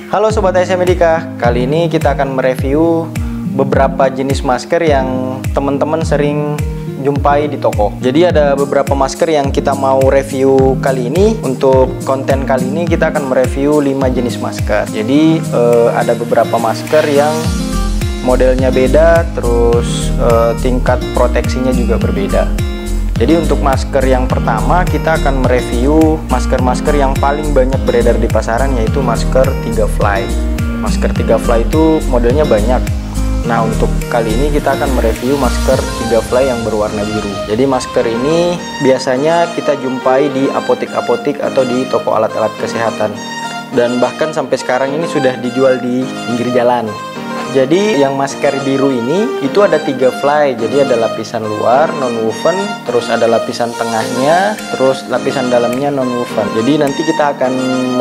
Halo Sobat ASM Medika, kali ini kita akan mereview beberapa jenis masker yang teman-teman sering jumpai di toko. Jadi ada beberapa masker yang kita mau review kali ini. Untuk konten kali ini kita akan mereview 5 jenis masker. Jadi ada beberapa masker yang modelnya beda, terus tingkat proteksinya juga berbeda. Jadi untuk masker yang pertama kita akan mereview masker-masker yang paling banyak beredar di pasaran, yaitu masker 3Fly. Masker 3Fly itu modelnya banyak. Nah, untuk kali ini kita akan mereview masker 3Fly yang berwarna biru. Jadi masker ini biasanya kita jumpai di apotek-apotek atau di toko alat-alat kesehatan. Dan bahkan sampai sekarang ini sudah dijual di pinggir jalan. Jadi yang masker biru ini itu ada 3Fly. Jadi ada lapisan luar non-woven, terus ada lapisan tengahnya, terus lapisan dalamnya non-woven. Jadi nanti kita akan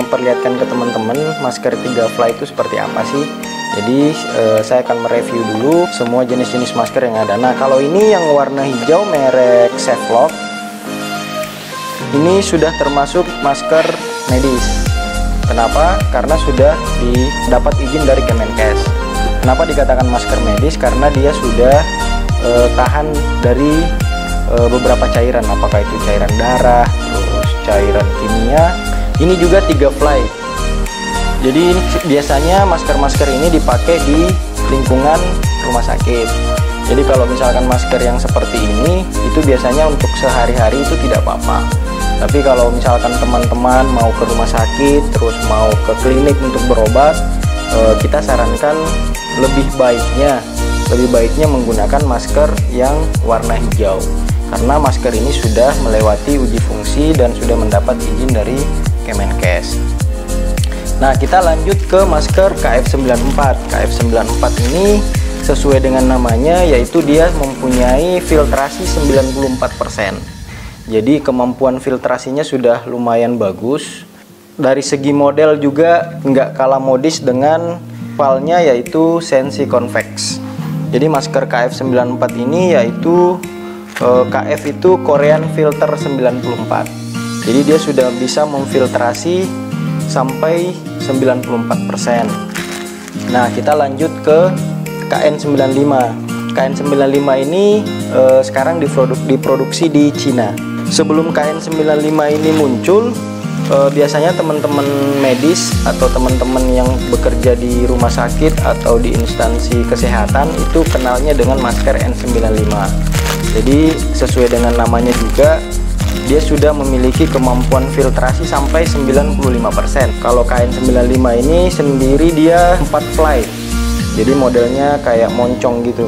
memperlihatkan ke teman-teman masker 3Fly itu seperti apa sih. Jadi saya akan mereview dulu semua jenis-jenis masker yang ada. Nah, kalau ini yang warna hijau merek Sevlok, ini sudah termasuk masker medis. Kenapa? Karena sudah didapat izin dari Kemenkes. Kenapa dikatakan masker medis? Karena dia sudah tahan dari beberapa cairan, apakah itu cairan darah, terus cairan kimia. Ini juga 3Fly. Jadi biasanya masker-masker ini dipakai di lingkungan rumah sakit. Jadi kalau misalkan masker yang seperti ini, itu biasanya untuk sehari-hari itu tidak apa-apa. Tapi kalau misalkan teman-teman mau ke rumah sakit, terus mau ke klinik untuk berobat, kita sarankan lebih baiknya menggunakan masker yang warna hijau, karena masker ini sudah melewati uji fungsi dan sudah mendapat izin dari Kemenkes. Nah, kita lanjut ke masker KF94. KF94 ini sesuai dengan namanya, yaitu dia mempunyai filtrasi 94%. Jadi kemampuan filtrasinya sudah lumayan bagus. Dari segi model juga nggak kalah modis dengan rivalnya, yaitu Sensi Convex. Jadi masker KF94 ini yaitu KF itu Korean Filter 94. Jadi dia sudah bisa memfiltrasi sampai 94%. Nah, kita lanjut ke KN95. KN95 ini sekarang diproduksi di Cina. Sebelum KN95 ini muncul, biasanya teman-teman medis atau teman-teman yang bekerja di rumah sakit atau di instansi kesehatan itu kenalnya dengan masker N95. Jadi sesuai dengan namanya juga, dia sudah memiliki kemampuan filtrasi sampai 95%. Kalau KN95 ini sendiri dia 4Fly. Jadi modelnya kayak moncong gitu.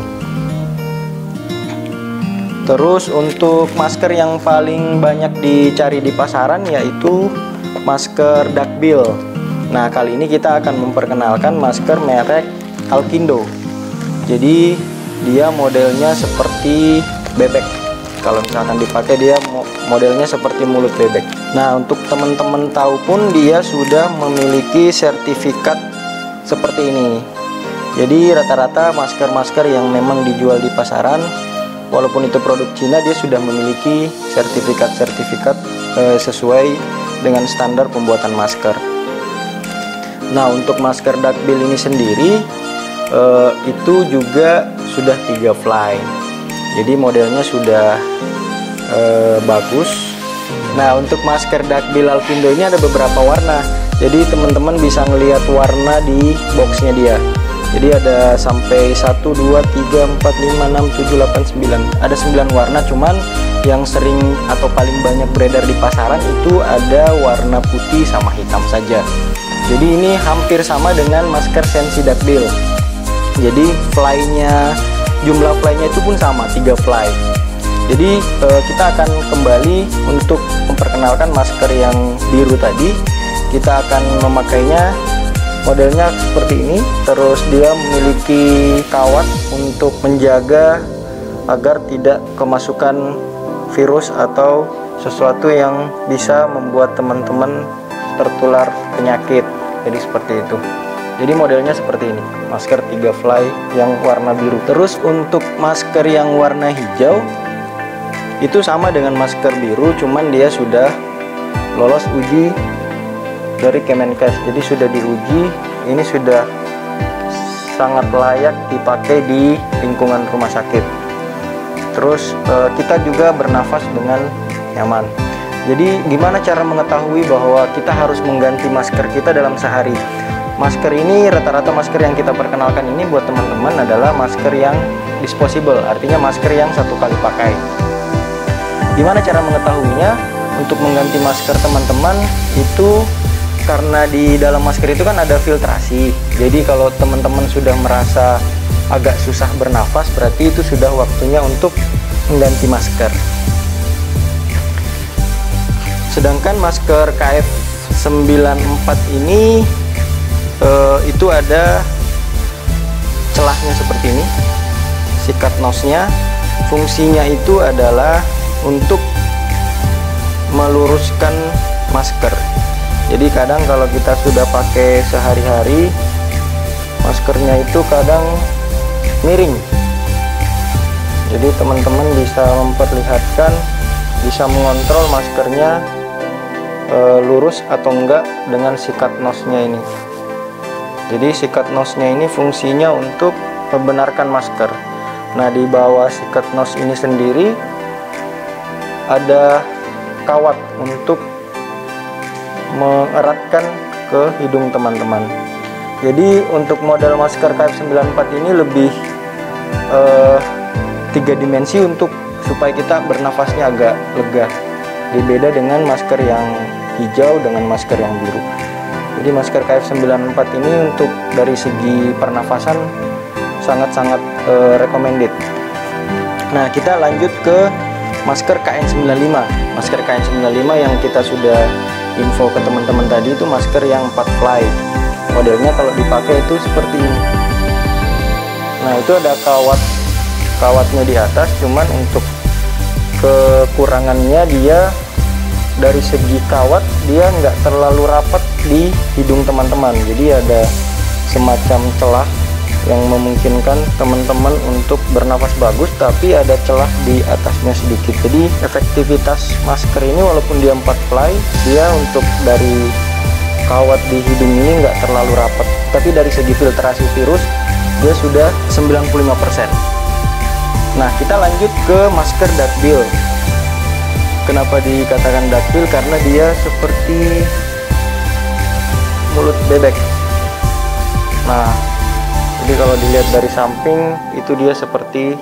Terus untuk masker yang paling banyak dicari di pasaran yaitu masker duckbill. Nah, kali ini kita akan memperkenalkan masker merek Alkindo. Jadi dia modelnya seperti bebek. Kalau misalkan dipakai dia modelnya seperti mulut bebek. Nah, untuk teman-teman tahu pun dia sudah memiliki sertifikat seperti ini. Jadi rata-rata masker-masker yang memang dijual di pasaran, walaupun itu produk Cina, dia sudah memiliki sertifikat-sertifikat sesuai dengan standar pembuatan masker. Nah, untuk masker duckbill ini sendiri itu juga sudah 3Fly. Jadi modelnya sudah bagus. Nah, untuk masker duckbill Alkindo ini ada beberapa warna. Jadi teman-teman bisa ngelihat warna di boxnya dia. Jadi ada sampai 1, 2, 3, 4, 5, 6, 7, 8, 9. Ada 9 warna, cuman yang sering atau paling banyak beredar di pasaran itu ada warna putih sama hitam saja. Jadi ini hampir sama dengan masker Sensi duckbill. Jadi jumlah fly-nya itu pun sama, 3Fly. Jadi kita akan kembali untuk memperkenalkan masker yang biru tadi. Kita akan memakainya. Modelnya seperti ini, terus dia memiliki kawat untuk menjaga agar tidak kemasukan virus atau sesuatu yang bisa membuat teman-teman tertular penyakit. Jadi seperti itu. Jadi modelnya seperti ini, masker 3Fly yang warna biru. Terus untuk masker yang warna hijau itu sama dengan masker biru, cuman dia sudah lolos uji dari Kemenkes. Jadi sudah diuji ini sudah sangat layak dipakai di lingkungan rumah sakit. Terus kita juga bernafas dengan nyaman. Jadi gimana cara mengetahui bahwa kita harus mengganti masker kita dalam sehari? Masker ini, rata-rata masker yang kita perkenalkan ini buat teman-teman adalah masker yang disposable, artinya masker yang satu kali pakai. Gimana cara mengetahuinya? Untuk mengganti masker teman-teman itu, karena di dalam masker itu kan ada filtrasi. Jadi kalau teman-teman sudah merasa agak susah bernafas, berarti itu sudah waktunya untuk mengganti masker. Sedangkan masker KF94 ini itu ada celahnya seperti ini, sikat nosnya. Fungsinya itu adalah untuk meluruskan masker. Jadi kadang kalau kita sudah pakai sehari-hari, maskernya itu kadang miring. Jadi teman-teman bisa memperlihatkan, bisa mengontrol maskernya lurus atau enggak dengan sikat nosnya ini. Jadi sikat nosnya ini fungsinya untuk membenarkan masker. Nah, di bawah sikat nos ini sendiri ada kawat untuk mengeratkan ke hidung teman-teman. Jadi untuk model masker KF94 ini lebih 3 dimensi untuk supaya kita bernafasnya agak lega. Berbeda dengan masker yang hijau dengan masker yang biru. Jadi masker KF94 ini untuk dari segi pernafasan sangat-sangat recommended. Nah, kita lanjut ke masker KN95. Masker KN95 yang kita sudah info ke teman-teman tadi itu masker yang 4 ply. Modelnya kalau dipakai itu seperti ini. Nah, itu ada kawatnya di atas, cuman untuk kekurangannya dia dari segi kawat dia nggak terlalu rapat di hidung teman-teman. Jadi ada semacam celah yang memungkinkan teman-teman untuk bernafas bagus, tapi ada celah di atasnya sedikit. Jadi efektivitas masker ini walaupun dia 4 ply, dia untuk dari kawat di hidung ini nggak terlalu rapat, tapi dari segi filtrasi virus dia sudah 95%. Nah, kita lanjut ke masker duckbill. Kenapa dikatakan duckbill? Karena dia seperti mulut bebek. Nah, jadi kalau dilihat dari samping itu dia seperti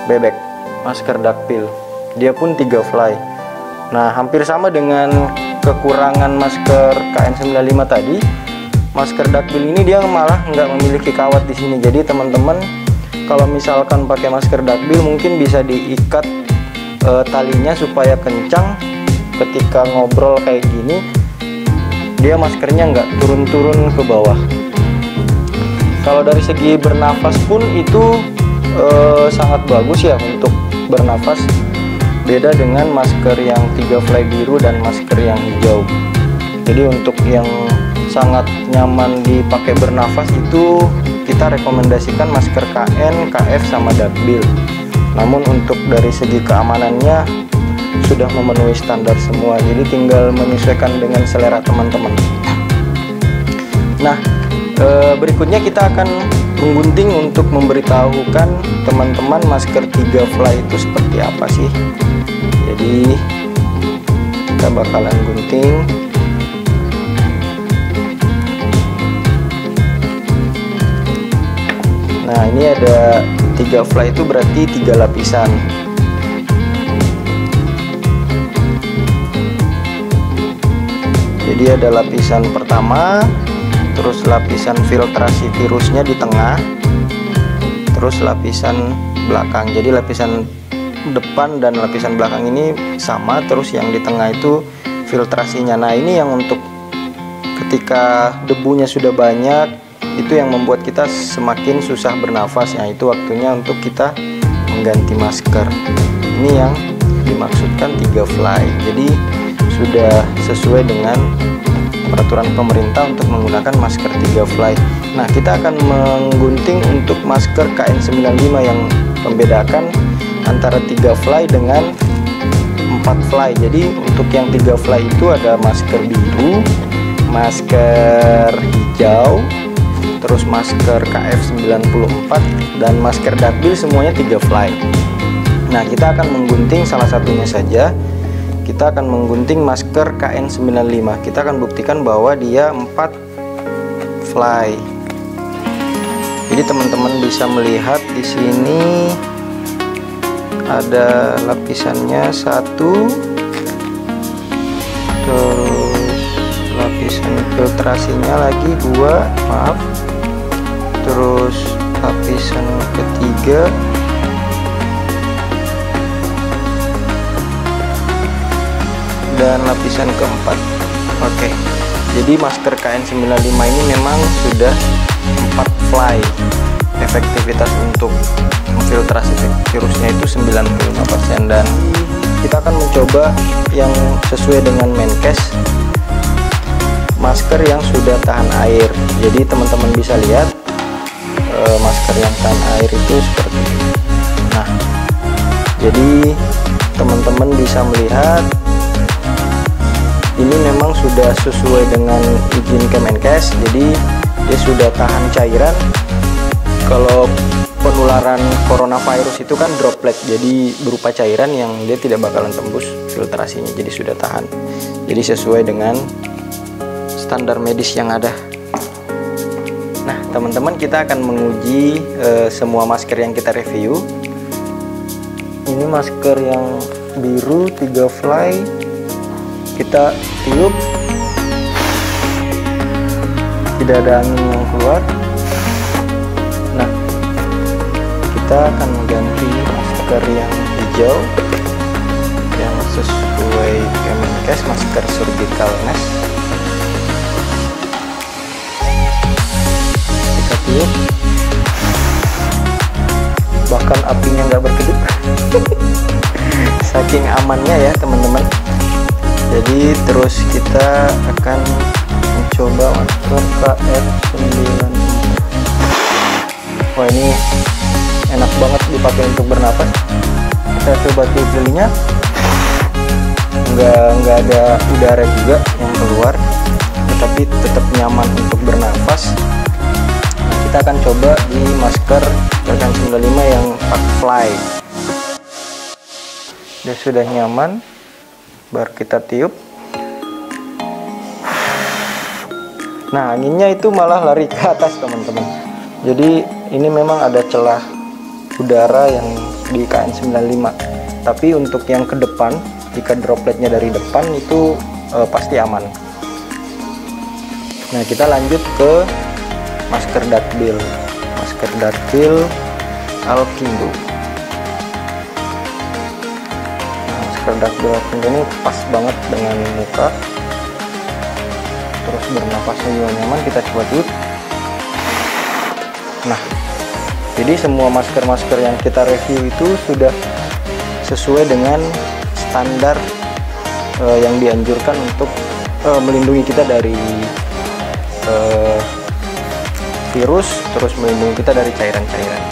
bebek, masker duckbill. Dia pun 3 fly. Nah, hampir sama dengan kekurangan masker KN95 tadi. Masker duckbill ini dia malah nggak memiliki kawat di sini. Jadi teman-teman kalau misalkan pakai masker duckbill mungkin bisa diikat talinya supaya kencang. Ketika ngobrol kayak gini, dia maskernya nggak turun-turun ke bawah. Kalau dari segi bernafas pun itu sangat bagus ya untuk bernafas. Beda dengan masker yang 3 fly biru dan masker yang hijau. Jadi untuk yang sangat nyaman dipakai bernafas itu kita rekomendasikan masker KN, KF sama duckbill. Namun untuk dari segi keamanannya sudah memenuhi standar semua. Jadi tinggal menyesuaikan dengan selera teman-teman. Nah, berikutnya kita akan menggunting untuk memberitahukan teman-teman masker 3 fly itu seperti apa sih. Jadi kita bakalan gunting. Nah, ini ada 3 fly itu berarti 3 lapisan. Jadi ada lapisan pertama, terus lapisan filtrasi virusnya di tengah, terus lapisan belakang. Jadi lapisan depan dan lapisan belakang ini sama, terus yang di tengah itu filtrasinya. Nah, ini yang untuk ketika debunya sudah banyak, itu yang membuat kita semakin susah bernafas. Ya, itu waktunya untuk kita mengganti masker. Ini yang dimaksudkan 3 fly. Jadi sudah sesuai dengan peraturan pemerintah untuk menggunakan masker 3 fly. Nah, kita akan menggunting untuk masker KN95 yang membedakan antara 3 fly dengan 4 fly. Jadi untuk yang 3 fly itu ada masker biru, masker hijau, terus masker KF94 dan masker Duckbill, semuanya 3 fly. Nah, kita akan menggunting salah satunya saja. Kita akan menggunting masker KN95. Kita akan buktikan bahwa dia 4 fly. Jadi teman-teman bisa melihat di sini ada lapisannya 1, terus lapisan filtrasinya lagi 2, maaf, terus lapisan ketiga, dan lapisan keempat. Oke, jadi masker KN95 ini memang sudah 4 fly. Efektivitas untuk memfiltrasi virusnya itu 95%, dan kita akan mencoba yang sesuai dengan Menkes, masker yang sudah tahan air. Jadi teman-teman bisa lihat masker yang tahan air itu seperti ini. Nah, jadi teman-teman bisa melihat ini memang sudah sesuai dengan izin Kemenkes. Jadi dia sudah tahan cairan. Kalau penularan coronavirus itu kan droplet, jadi berupa cairan yang dia tidak bakalan tembus filtrasinya, jadi sudah tahan. Jadi sesuai dengan standar medis yang ada. Nah, teman-teman, kita akan menguji semua masker yang kita review. Ini masker yang biru 3 fly. Kita tiup, tidak ada angin yang keluar. Nah, kita akan mengganti masker yang hijau yang sesuai Kemenkes, masker surgical mask. Kita tiup, bahkan apinya nggak berkedip. Saking amannya ya teman-teman. Jadi terus kita akan mencoba masker KF94. Wah, ini enak banget dipakai untuk bernapas. Kita coba tiup lilinnya, nggak ada udara juga yang keluar, tetapi tetap nyaman untuk bernafas. Nah, kita akan coba di masker KN95 yang 4 fly. Dia sudah nyaman, baru kita tiup. Nah, anginnya itu malah lari ke atas teman-teman. Jadi ini memang ada celah udara yang di KN95, tapi untuk yang ke depan, jika dropletnya dari depan itu pasti aman. Nah, kita lanjut ke masker Duckbill. Masker Duckbill Alkindo. Nah, masker Duckbill Alkindo ini pas banget dengan muka, terus bernafasnya juga nyaman. Kita coba tiup. Nah, jadi semua masker-masker yang kita review itu sudah sesuai dengan standar yang dianjurkan untuk melindungi kita dari virus, terus melindungi kita dari cairan-cairan.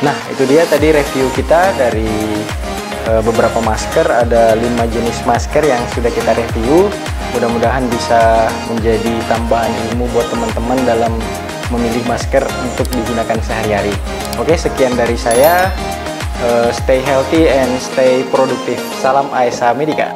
Nah, itu dia tadi review kita dari beberapa masker. Ada 5 jenis masker yang sudah kita review. Mudah-mudahan bisa menjadi tambahan ilmu buat teman-teman dalam memilih masker untuk digunakan sehari-hari. Oke, sekian dari saya. Stay healthy and stay productive. Salam ASA Medica.